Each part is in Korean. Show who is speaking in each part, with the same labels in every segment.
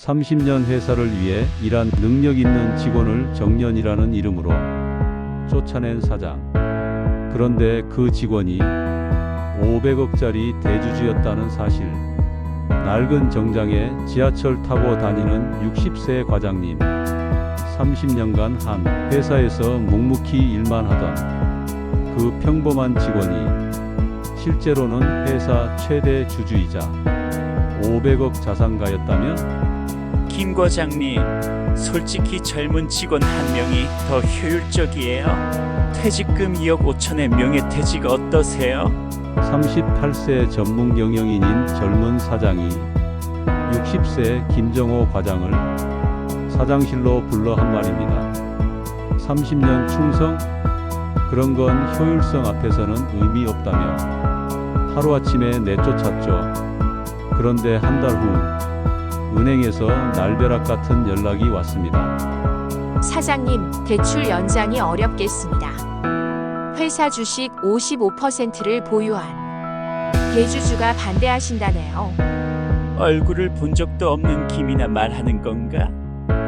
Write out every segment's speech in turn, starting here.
Speaker 1: 30년 회사를 위해 일한 능력 있는 직원을 정년이라는 이름으로 쫓아낸 사장. 그런데 그 직원이 500억짜리 대주주였다는 사실. 낡은 정장에 지하철 타고 다니는 60세 과장님. 30년간 한 회사에서 묵묵히 일만 하던 그 평범한 직원이 실제로는 회사 최대 주주이자 500억 자산가였다면?
Speaker 2: 김 과장님, 솔직히 젊은 직원 한 명이 더 효율적이에요. 퇴직금 2억 5천의 명예퇴직 어떠세요?
Speaker 1: 38세 전문 경영인인 젊은 사장이 60세 김정호 과장을 사장실로 불러 한 말입니다. 30년 충성? 그런 건 효율성 앞에서는 의미 없다며 하루아침에 내쫓았죠. 그런데 한 달 후 은행에서 날벼락 같은 연락이 왔습니다.
Speaker 3: 사장님, 대출 연장이 어렵겠습니다. 회사 주식 55%를 보유한 대주주가 반대하신다네요.
Speaker 2: 얼굴을 본 적도 없는 김이나 말하는 건가?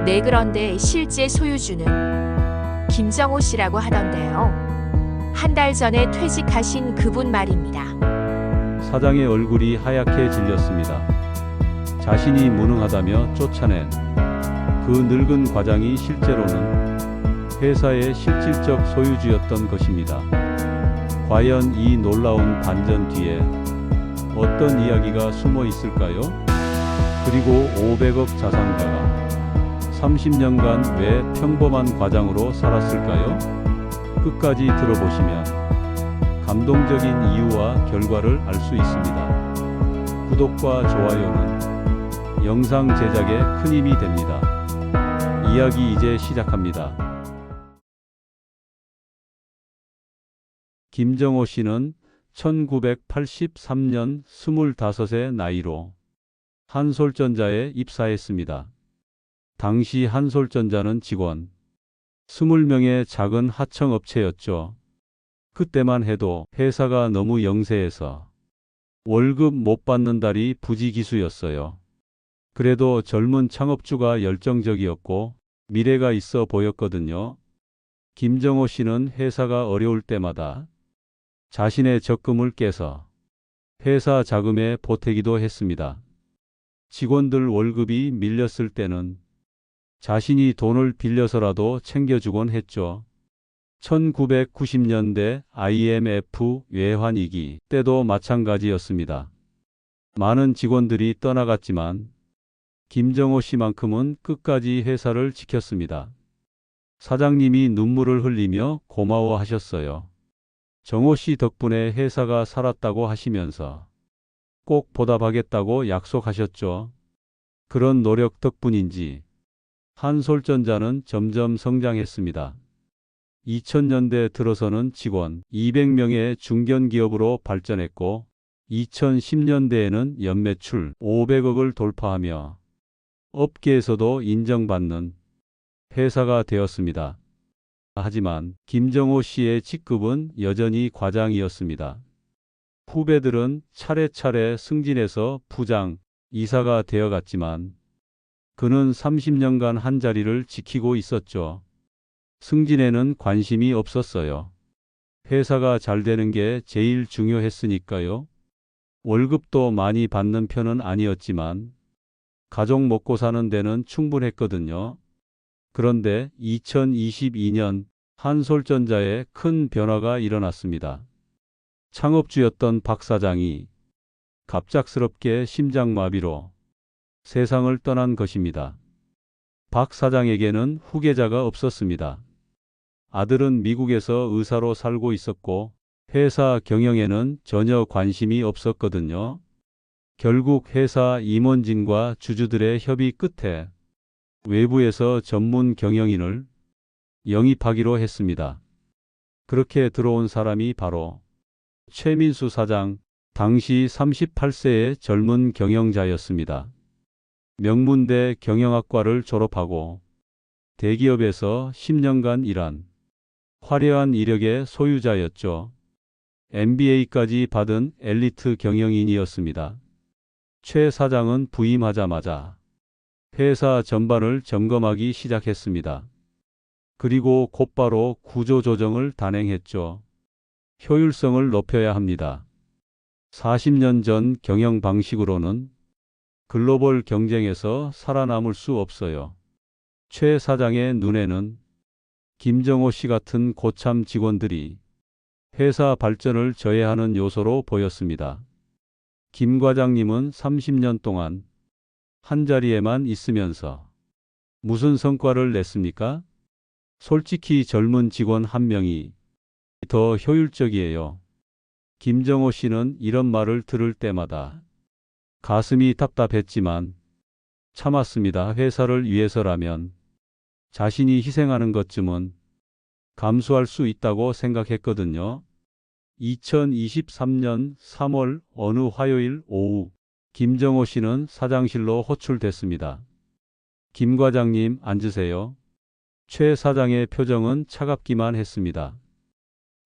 Speaker 3: 네, 그런데 실제 소유주는 김정호 씨라고 하던데요. 한 달 전에 퇴직하신 그분 말입니다.
Speaker 1: 사장의 얼굴이 하얗게 질렸습니다. 자신이 무능하다며 쫓아낸 그 늙은 과장이 실제로는 회사의 실질적 소유주였던 것입니다. 과연 이 놀라운 반전 뒤에 어떤 이야기가 숨어 있을까요? 그리고 500억 자산가가 30년간 왜 평범한 과장으로 살았을까요? 끝까지 들어보시면 감동적인 이유와 결과를 알 수 있습니다. 구독과 좋아요는 영상 제작에 큰 힘이 됩니다. 이야기 이제 시작합니다. 김정호 씨는 1983년 25의 나이로 한솔전자에 입사했습니다. 당시 한솔전자는 직원 20명의 작은 하청업체였죠. 그때만 해도 회사가 너무 영세해서 월급 못 받는 달이 부지기수였어요. 그래도 젊은 창업주가 열정적이었고 미래가 있어 보였거든요. 김정호 씨는 회사가 어려울 때마다 자신의 적금을 깨서 회사 자금에 보태기도 했습니다. 직원들 월급이 밀렸을 때는 자신이 돈을 빌려서라도 챙겨주곤 했죠. 1990년대 IMF 외환위기 때도 마찬가지였습니다. 많은 직원들이 떠나갔지만 김정호 씨만큼은 끝까지 회사를 지켰습니다. 사장님이 눈물을 흘리며 고마워하셨어요. 정호 씨 덕분에 회사가 살았다고 하시면서 꼭 보답하겠다고 약속하셨죠. 그런 노력 덕분인지 한솔전자는 점점 성장했습니다. 2000년대 들어서는 직원 200명의 중견기업으로 발전했고 2010년대에는 연매출 500억을 돌파하며 업계에서도 인정받는 회사가 되었습니다. 하지만 김정호 씨의 직급은 여전히 과장이었습니다. 후배들은 차례차례 승진해서 부장, 이사가 되어갔지만 그는 30년간 한 자리를 지키고 있었죠. 승진에는 관심이 없었어요. 회사가 잘 되는 게 제일 중요했으니까요. 월급도 많이 받는 편은 아니었지만 가족 먹고 사는 데는 충분했거든요. 그런데 2022년 한솔전자에 큰 변화가 일어났습니다. 창업주였던 박 사장이 갑작스럽게 심장마비로 세상을 떠난 것입니다. 박 사장에게는 후계자가 없었습니다. 아들은 미국에서 의사로 살고 있었고 회사 경영에는 전혀 관심이 없었거든요. 결국 회사 임원진과 주주들의 협의 끝에 외부에서 전문 경영인을 영입하기로 했습니다. 그렇게 들어온 사람이 바로 최민수 사장, 당시 38세의 젊은 경영자였습니다. 명문대 경영학과를 졸업하고 대기업에서 10년간 일한 화려한 이력의 소유자였죠. MBA까지 받은 엘리트 경영인이었습니다. 최 사장은 부임하자마자 회사 전반을 점검하기 시작했습니다. 그리고 곧바로 구조조정을 단행했죠. 효율성을 높여야 합니다. 40년 전 경영 방식으로는 글로벌 경쟁에서 살아남을 수 없어요. 최 사장의 눈에는 김정호 씨 같은 고참 직원들이 회사 발전을 저해하는 요소로 보였습니다. 김 과장님은 30년 동안 한자리에만 있으면서 무슨 성과를 냈습니까? 솔직히 젊은 직원 한 명이 더 효율적이에요. 김정호 씨는 이런 말을 들을 때마다 가슴이 답답했지만 참았습니다. 회사를 위해서라면 자신이 희생하는 것쯤은 감수할 수 있다고 생각했거든요. 2023년 3월 어느 화요일 오후 김정호 씨는 사장실로 호출됐습니다. 김 과장님 앉으세요. 최 사장의 표정은 차갑기만 했습니다.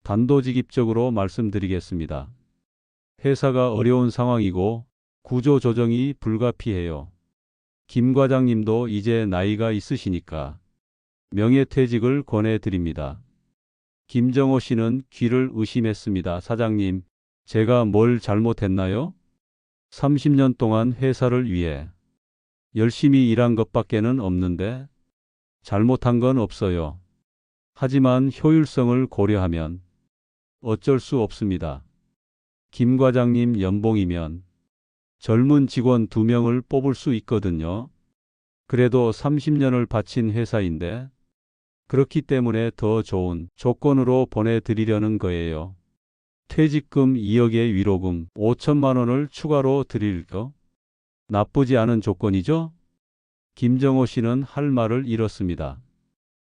Speaker 1: 단도직입적으로 말씀드리겠습니다. 회사가 어려운 상황이고 구조 조정이 불가피해요. 김 과장님도 이제 나이가 있으시니까 명예퇴직을 권해드립니다. 김정호 씨는 귀를 의심했습니다. 사장님, 제가 뭘 잘못했나요? 30년 동안 회사를 위해 열심히 일한 것밖에는 없는데 잘못한 건 없어요. 하지만 효율성을 고려하면 어쩔 수 없습니다. 김 과장님 연봉이면 젊은 직원 2명을 뽑을 수 있거든요. 그래도 30년을 바친 회사인데 그렇기 때문에 더 좋은 조건으로 보내드리려는 거예요. 퇴직금 2억에 위로금 5천만 원을 추가로 드릴까? 나쁘지 않은 조건이죠? 김정호 씨는 할 말을 잃었습니다.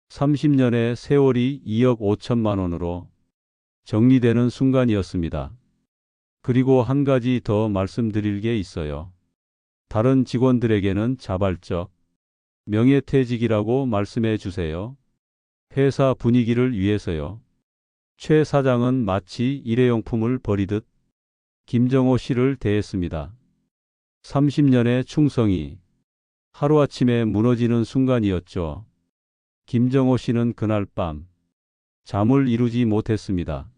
Speaker 1: 30년의 세월이 2억 5천만 원으로 정리되는 순간이었습니다. 그리고 한 가지 더 말씀드릴 게 있어요. 다른 직원들에게는 자발적 명예퇴직이라고 말씀해 주세요. 회사 분위기를 위해서요. 최 사장은 마치 일회용품을 버리듯 김정호 씨를 대했습니다. 30년의 충성이 하루아침에 무너지는 순간이었죠. 김정호 씨는 그날 밤 잠을 이루지 못했습니다.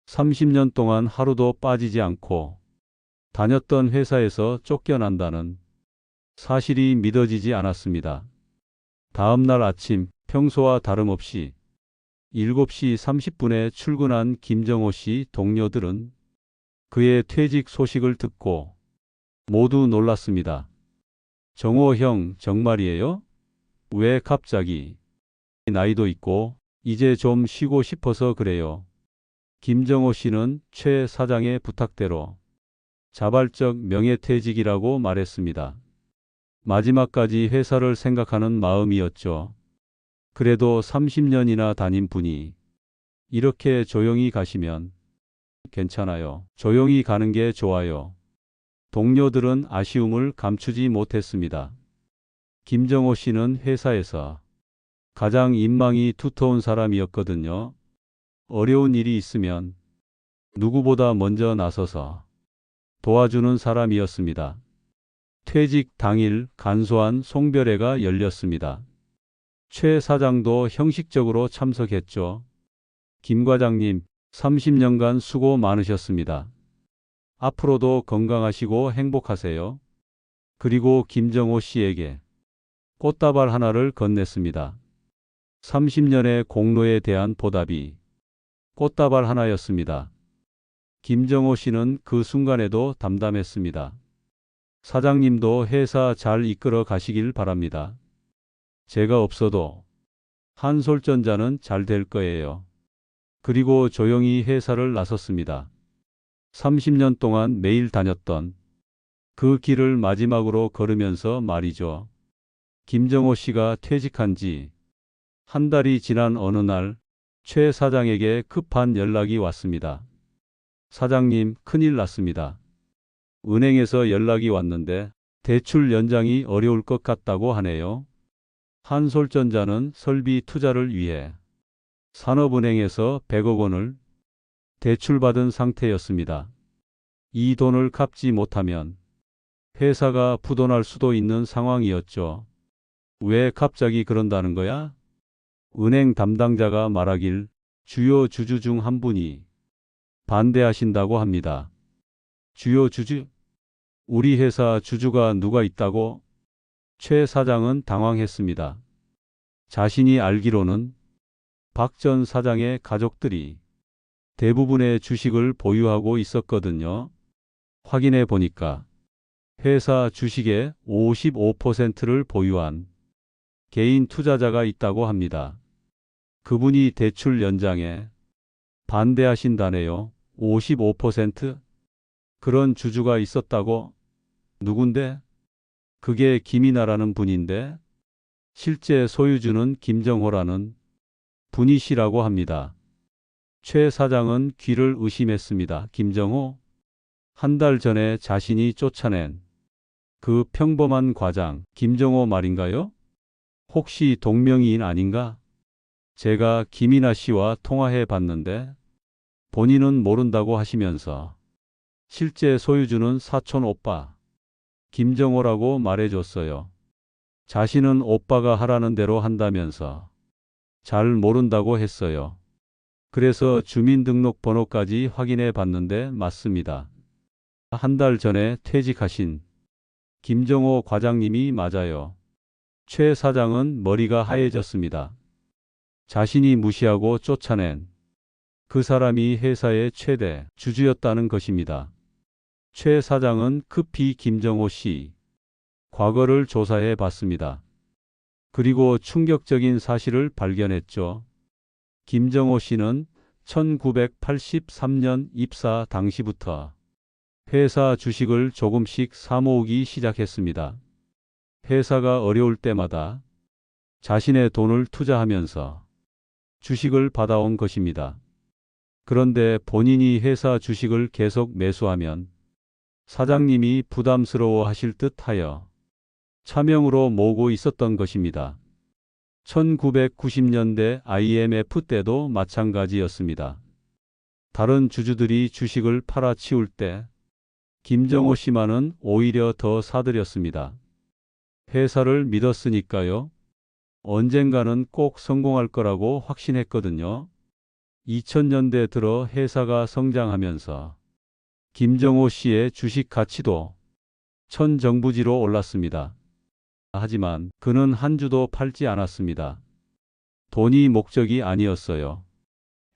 Speaker 1: 30년 동안 하루도 빠지지 않고 다녔던 회사에서 쫓겨난다는 사실이 믿어지지 않았습니다. 다음 날 아침 평소와 다름없이 7시 30분에 출근한 김정호 씨 동료들은 그의 퇴직 소식을 듣고 모두 놀랐습니다. 정호 형, 정말이에요? 왜 갑자기? 나이도 있고 이제 좀 쉬고 싶어서 그래요. 김정호 씨는 최 사장의 부탁대로 자발적 명예퇴직이라고 말했습니다. 마지막까지 회사를 생각하는 마음이었죠. 그래도 30년이나 다닌 분이 이렇게 조용히 가시면 괜찮아요. 조용히 가는 게 좋아요. 동료들은 아쉬움을 감추지 못했습니다. 김정호 씨는 회사에서 가장 인망이 두터운 사람이었거든요. 어려운 일이 있으면 누구보다 먼저 나서서 도와주는 사람이었습니다. 퇴직 당일 간소한 송별회가 열렸습니다. 최 사장도 형식적으로 참석했죠. 김 과장님, 30년간 수고 많으셨습니다. 앞으로도 건강하시고 행복하세요. 그리고 김정호 씨에게 꽃다발 하나를 건넸습니다. 30년의 공로에 대한 보답이 꽃다발 하나였습니다. 김정호 씨는 그 순간에도 담담했습니다. 사장님도 회사 잘 이끌어 가시길 바랍니다. 제가 없어도 한솔전자는 잘 될 거예요. 그리고 조용히 회사를 나섰습니다. 30년 동안 매일 다녔던 그 길을 마지막으로 걸으면서 말이죠. 김정호 씨가 퇴직한 지 한 달이 지난 어느 날 최 사장에게 급한 연락이 왔습니다. 사장님, 큰일 났습니다. 은행에서 연락이 왔는데 대출 연장이 어려울 것 같다고 하네요. 한솔전자는 설비 투자를 위해 산업은행에서 100억 원을 대출받은 상태였습니다. 이 돈을 갚지 못하면 회사가 부도날 수도 있는 상황이었죠. 왜 갑자기 그런다는 거야? 은행 담당자가 말하길 주요 주주 중 한 분이 반대하신다고 합니다. 주요 주주? 우리 회사 주주가 누가 있다고? 최 사장은 당황했습니다. 자신이 알기로는 박 전 사장의 가족들이 대부분의 주식을 보유하고 있었거든요. 확인해 보니까 회사 주식의 55%를 보유한 개인 투자자가 있다고 합니다. 그분이 대출 연장에 반대하신다네요. 55%? 그런 주주가 있었다고? 누군데? 그게 김이나라는 분인데 실제 소유주는 김정호라는 분이시라고 합니다. 최 사장은 귀를 의심했습니다. 김정호? 한 달 전에 자신이 쫓아낸 그 평범한 과장 김정호 말인가요? 혹시 동명이인 아닌가? 제가 김이나 씨와 통화해 봤는데 본인은 모른다고 하시면서 실제 소유주는 사촌 오빠 김정호라고 말해줬어요. 자신은 오빠가 하라는 대로 한다면서 잘 모른다고 했어요. 그래서 주민등록번호까지 확인해 봤는데 맞습니다. 한 달 전에 퇴직하신 김정호 과장님이 맞아요. 최 사장은 머리가 하얘졌습니다. 자신이 무시하고 쫓아낸 그 사람이 회사의 최대 주주였다는 것입니다. 최 사장은 급히 김정호 씨 과거를 조사해 봤습니다. 그리고 충격적인 사실을 발견했죠. 김정호 씨는 1983년 입사 당시부터 회사 주식을 조금씩 사모으기 시작했습니다. 회사가 어려울 때마다 자신의 돈을 투자하면서 주식을 받아온 것입니다. 그런데 본인이 회사 주식을 계속 매수하면 사장님이 부담스러워 하실 듯 하여 차명으로 모으고 있었던 것입니다. 1990년대 IMF 때도 마찬가지였습니다. 다른 주주들이 주식을 팔아치울 때 김정호 씨만은 오히려 더 사들였습니다. 회사를 믿었으니까요. 언젠가는 꼭 성공할 거라고 확신했거든요. 2000년대 들어 회사가 성장하면서 김정호 씨의 주식 가치도 천정부지로 올랐습니다. 하지만 그는 한 주도 팔지 않았습니다. 돈이 목적이 아니었어요.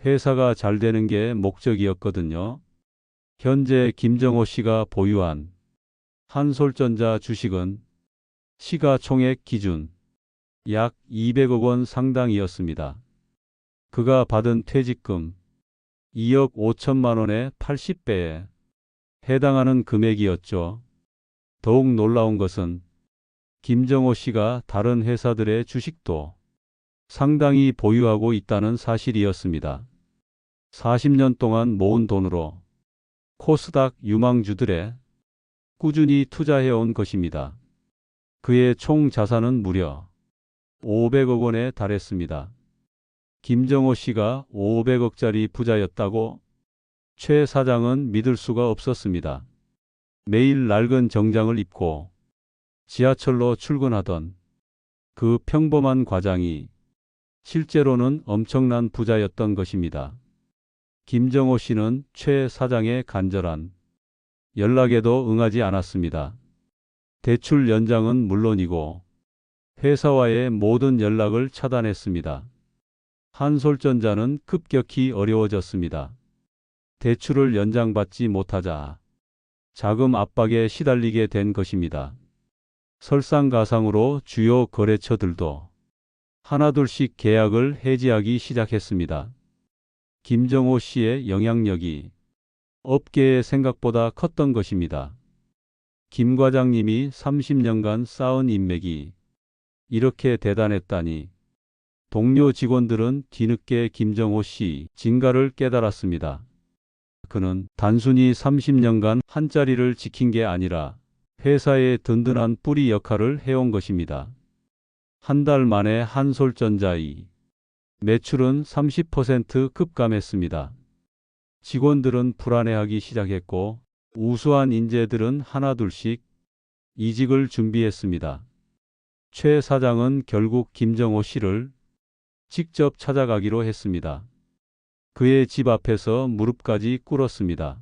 Speaker 1: 회사가 잘 되는 게 목적이었거든요. 현재 김정호 씨가 보유한 한솔전자 주식은 시가총액 기준 약 200억 원 상당이었습니다. 그가 받은 퇴직금 2억 5천만 원의 80배에 해당하는 금액이었죠. 더욱 놀라운 것은 김정호 씨가 다른 회사들의 주식도 상당히 보유하고 있다는 사실이었습니다. 40년 동안 모은 돈으로 코스닥 유망주들에 꾸준히 투자해온 것입니다. 그의 총 자산은 무려 500억 원에 달했습니다. 김정호 씨가 500억짜리 부자였다고? 최 사장은 믿을 수가 없었습니다. 매일 낡은 정장을 입고 지하철로 출근하던 그 평범한 과장이 실제로는 엄청난 부자였던 것입니다. 김정호 씨는 최 사장의 간절한 연락에도 응하지 않았습니다. 대출 연장은 물론이고 회사와의 모든 연락을 차단했습니다. 한솔전자는 급격히 어려워졌습니다. 대출을 연장받지 못하자 자금 압박에 시달리게 된 것입니다. 설상가상으로 주요 거래처들도 하나둘씩 계약을 해지하기 시작했습니다. 김정호 씨의 영향력이 업계의 생각보다 컸던 것입니다. 김 과장님이 30년간 쌓은 인맥이 이렇게 대단했다니 동료 직원들은 뒤늦게 김정호 씨 진가를 깨달았습니다. 그는 단순히 30년간 한 자리를 지킨 게 아니라 회사의 든든한 뿌리 역할을 해온 것입니다. 한 달 만에 한솔전자의 매출은 30% 급감했습니다. 직원들은 불안해하기 시작했고 우수한 인재들은 하나둘씩 이직을 준비했습니다. 최 사장은 결국 김정호 씨를 직접 찾아가기로 했습니다. 그의 집 앞에서 무릎까지 꿇었습니다.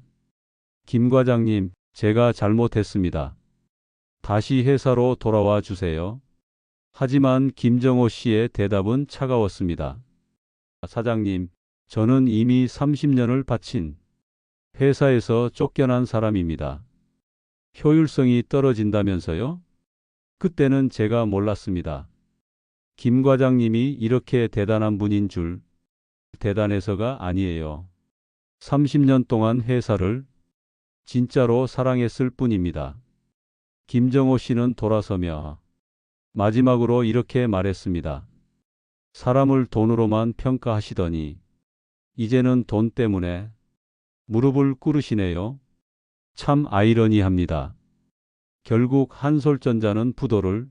Speaker 1: 김 과장님, 제가 잘못했습니다. 다시 회사로 돌아와 주세요. 하지만 김정호 씨의 대답은 차가웠습니다. 사장님, 저는 이미 30년을 바친 회사에서 쫓겨난 사람입니다. 효율성이 떨어진다면서요? 그때는 제가 몰랐습니다. 김 과장님이 이렇게 대단한 분인 줄. 대단해서가 아니에요. 30년 동안 회사를 진짜로 사랑했을 뿐입니다. 김정호 씨는 돌아서며 마지막으로 이렇게 말했습니다. 사람을 돈으로만 평가하시더니 이제는 돈 때문에 무릎을 꿇으시네요. 참 아이러니합니다. 결국 한솔전자는 부도를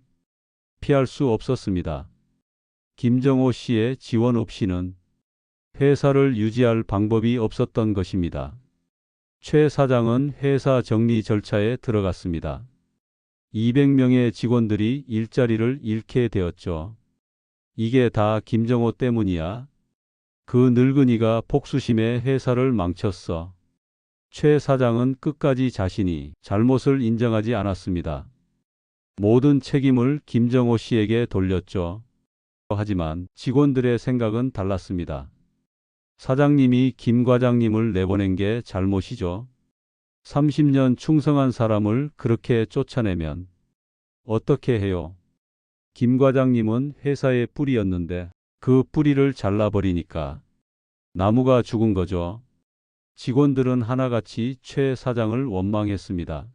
Speaker 1: 피할 수 없었습니다. 김정호 씨의 지원 없이는 회사를 유지할 방법이 없었던 것입니다. 최 사장은 회사 정리 절차에 들어갔습니다. 200명의 직원들이 일자리를 잃게 되었죠. 이게 다 김정호 때문이야. 그 늙은이가 복수심에 회사를 망쳤어. 최 사장은 끝까지 자신이 잘못을 인정하지 않았습니다. 모든 책임을 김정호 씨에게 돌렸죠. 하지만 직원들의 생각은 달랐습니다. 사장님이 김 과장님을 내보낸 게 잘못이죠. 30년 충성한 사람을 그렇게 쫓아내면 어떻게 해요? 김 과장님은 회사의 뿌리였는데 그 뿌리를 잘라버리니까 나무가 죽은 거죠. 직원들은 하나같이 최 사장을 원망했습니다.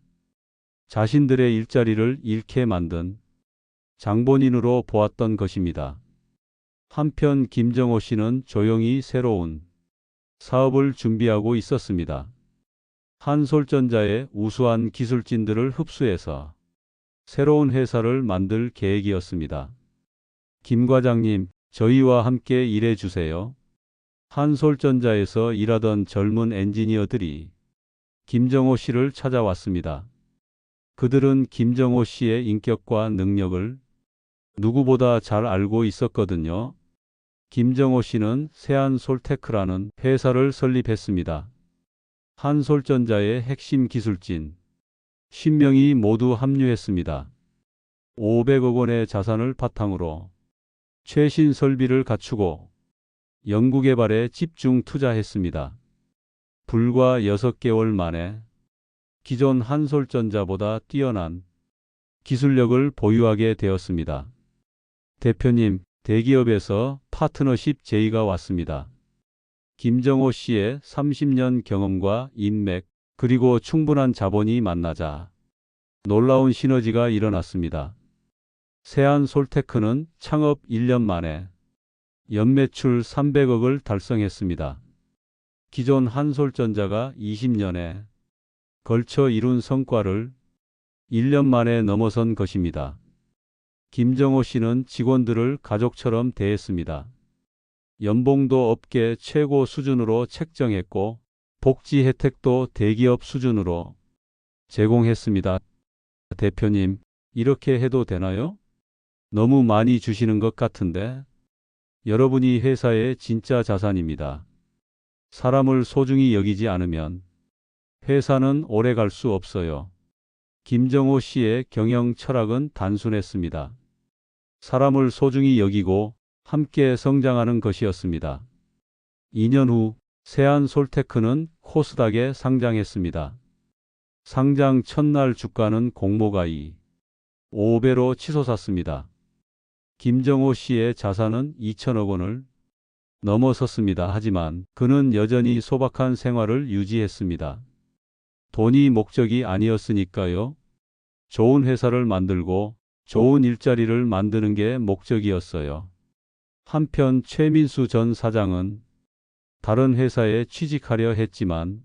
Speaker 1: 자신들의 일자리를 잃게 만든 장본인으로 보았던 것입니다. 한편 김정호 씨는 조용히 새로운 사업을 준비하고 있었습니다. 한솔전자의 우수한 기술진들을 흡수해서 새로운 회사를 만들 계획이었습니다. 김 과장님, 저희와 함께 일해 주세요. 한솔전자에서 일하던 젊은 엔지니어들이 김정호 씨를 찾아왔습니다. 그들은 김정호 씨의 인격과 능력을 누구보다 잘 알고 있었거든요. 김정호 씨는 세안솔테크라는 회사를 설립했습니다. 한솔전자의 핵심 기술진 10명이 모두 합류했습니다. 500억 원의 자산을 바탕으로 최신 설비를 갖추고 연구개발에 집중 투자했습니다. 불과 6개월 만에 기존 한솔전자보다 뛰어난 기술력을 보유하게 되었습니다. 대표님, 대기업에서 파트너십 제의가 왔습니다. 김정호 씨의 30년 경험과 인맥, 그리고 충분한 자본이 만나자 놀라운 시너지가 일어났습니다. 세안솔테크는 창업 1년 만에 연매출 300억을 달성했습니다. 기존 한솔전자가 20년에 걸쳐 이룬 성과를 1년 만에 넘어선 것입니다. 김정호 씨는 직원들을 가족처럼 대했습니다. 연봉도 업계 최고 수준으로 책정했고 복지 혜택도 대기업 수준으로 제공했습니다. 대표님, 이렇게 해도 되나요? 너무 많이 주시는 것 같은데. 여러분이 회사의 진짜 자산입니다. 사람을 소중히 여기지 않으면 회사는 오래 갈 수 없어요. 김정호 씨의 경영 철학은 단순했습니다. 사람을 소중히 여기고 함께 성장하는 것이었습니다. 2년 후 세안솔테크는 코스닥에 상장했습니다. 상장 첫날 주가는 공모가 5배로 치솟았습니다. 김정호 씨의 자산은 2천억 원을 넘어섰습니다. 하지만 그는 여전히 소박한 생활을 유지했습니다. 돈이 목적이 아니었으니까요. 좋은 회사를 만들고 좋은 일자리를 만드는 게 목적이었어요. 한편 최민수 전 사장은 다른 회사에 취직하려 했지만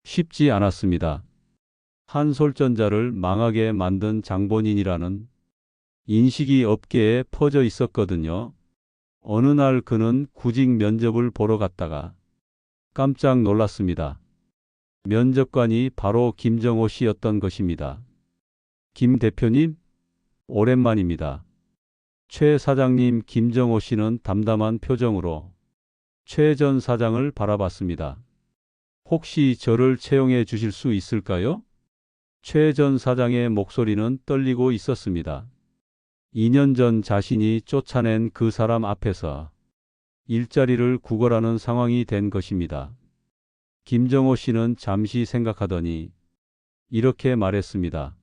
Speaker 1: 쉽지 않았습니다. 한솔전자를 망하게 만든 장본인이라는 인식이 업계에 퍼져 있었거든요. 어느 날 그는 구직 면접을 보러 갔다가 깜짝 놀랐습니다. 면접관이 바로 김정호 씨였던 것입니다. 김 대표님, 오랜만입니다. 최 사장님. 김정호 씨는 담담한 표정으로 최 전 사장을 바라봤습니다. 혹시 저를 채용해 주실 수 있을까요? 최 전 사장의 목소리는 떨리고 있었습니다. 2년 전 자신이 쫓아낸 그 사람 앞에서 일자리를 구걸하는 상황이 된 것입니다. 김정호 씨는 잠시 생각하더니 이렇게 말했습니다.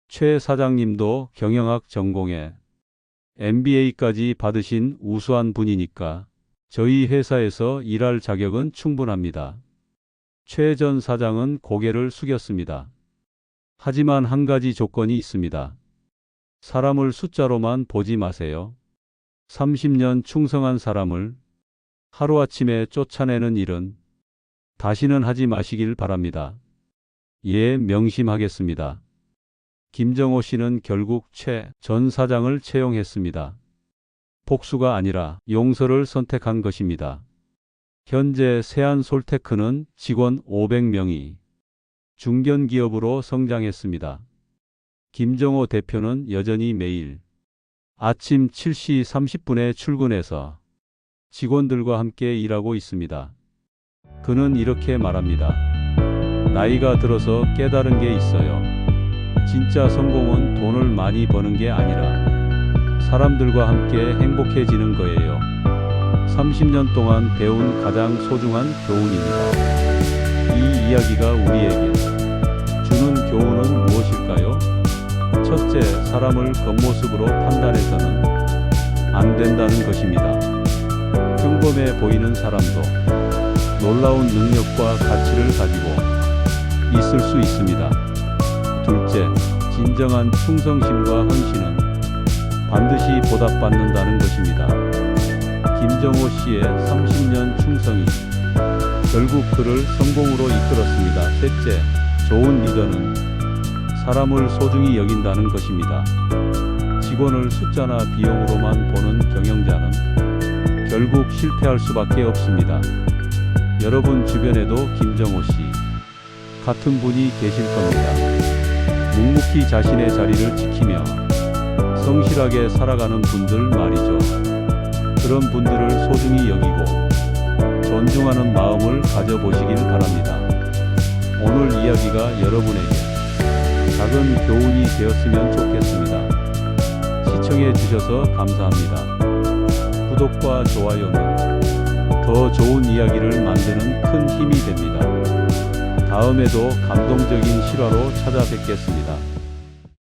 Speaker 1: 최 사장님도 경영학 전공에 MBA까지 받으신 우수한 분이니까 저희 회사에서 일할 자격은 충분합니다. 최 전 사장은 고개를 숙였습니다. 하지만 한 가지 조건이 있습니다. 사람을 숫자로만 보지 마세요. 30년 충성한 사람을 하루아침에 쫓아내는 일은 다시는 하지 마시길 바랍니다. 예, 명심하겠습니다. 김정호 씨는 결국 최 전 사장을 채용했습니다. 복수가 아니라 용서를 선택한 것입니다. 현재 세안솔테크는 직원 500명이 중견기업으로 성장했습니다. 김정호 대표는 여전히 매일 아침 7시 30분에 출근해서 직원들과 함께 일하고 있습니다. 그는 이렇게 말합니다. 나이가 들어서 깨달은 게 있어요. 진짜 성공은 돈을 많이 버는 게 아니라 사람들과 함께 행복해지는 거예요. 30년 동안 배운 가장 소중한 교훈입니다. 이 이야기가 우리에게 주는 교훈은 무엇일까요? 첫째, 사람을 겉모습으로 판단해서는 안 된다는 것입니다. 평범해 보이는 사람도 놀라운 능력과 가치를 가지고 있을 수 있습니다. 둘째, 진정한 충성심과 헌신은 반드시 보답받는다는 것입니다. 김정호 씨의 30년 충성이 결국 그를 성공으로 이끌었습니다. 셋째, 좋은 리더는 사람을 소중히 여긴다는 것입니다. 직원을 숫자나 비용으로만 보는 경영자는 결국 실패할 수밖에 없습니다. 여러분 주변에도 김정호 씨 같은 분이 계실 겁니다. 묵묵히 자신의 자리를 지키며 성실하게 살아가는 분들 말이죠. 그런 분들을 소중히 여기고 존중하는 마음을 가져보시길 바랍니다. 오늘 이야기가 여러분에게 작은 교훈이 되었으면 좋겠습니다. 시청해 주셔서 감사합니다. 구독과 좋아요는 더 좋은 이야기를 만드는 큰 힘이 됩니다. 다음에도 감동적인 실화로 찾아뵙겠습니다.